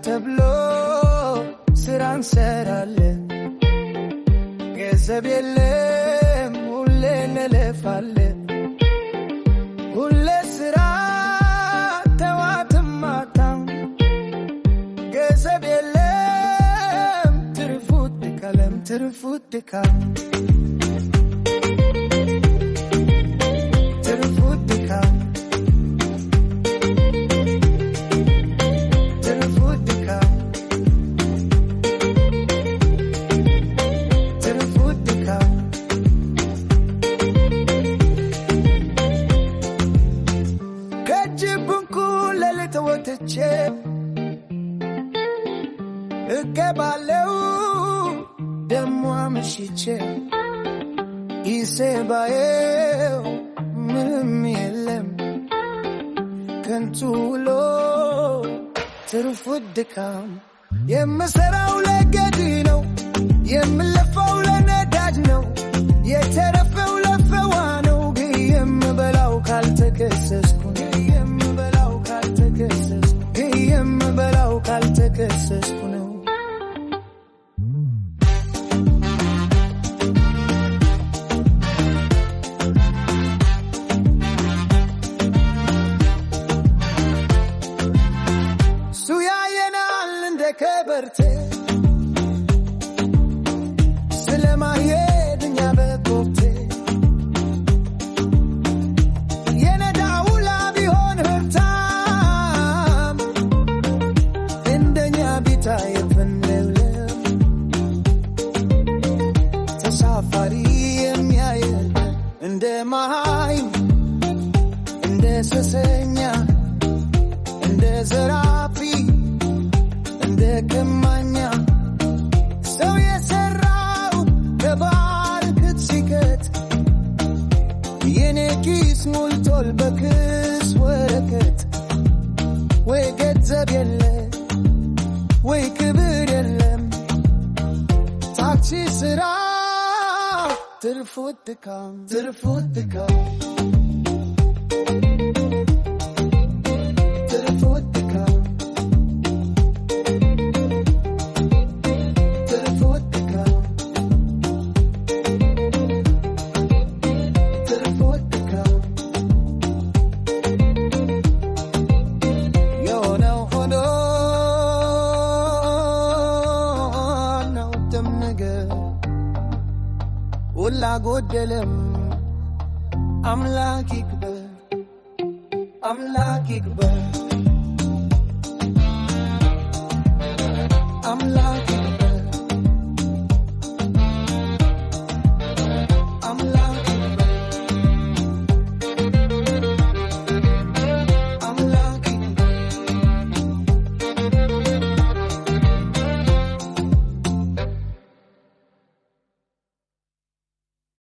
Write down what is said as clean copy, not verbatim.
ተብሎ ስራን ሰራለን ገንዘብ የለም ሁሌ እንለፋለን ሁሌ ስራ ተዋትም ማታም ገንዘብ የለም ትርፉት ድካም እገባለው ደሞ አምሽቼ ይሰባየው ምንም የለም ከንቱ ውሎ ትርፉ ድካም የምሰራው ለገድ ነው የምለፋው ለነዳጅ ነው የተረፈው ለፈዋ ነው የምበላው ካልተከሰስኩ ካልተከሰስኩ ነው ሱያየናል እንደ ከበርቴ ስለማየድኛ በቆብቴ የነዳውላ ቢሆን ህርታም እንደኛ ቢታየፈንለም ተሳፋሪ የሚያየል እንደ ማይ እንደ ሰሰኛ እንደ ዘራፊ እንደ ከማኛ ሰው የሰራው ከባርክት ሲከት የኔ ኪስ ሞልቶል በክስ ወረቀት ወይ ገንዘብ የለ ወይ ክብር የለም ታክሲ ስራ ትርፉ ድካም ولا قدلم أملاك يكبر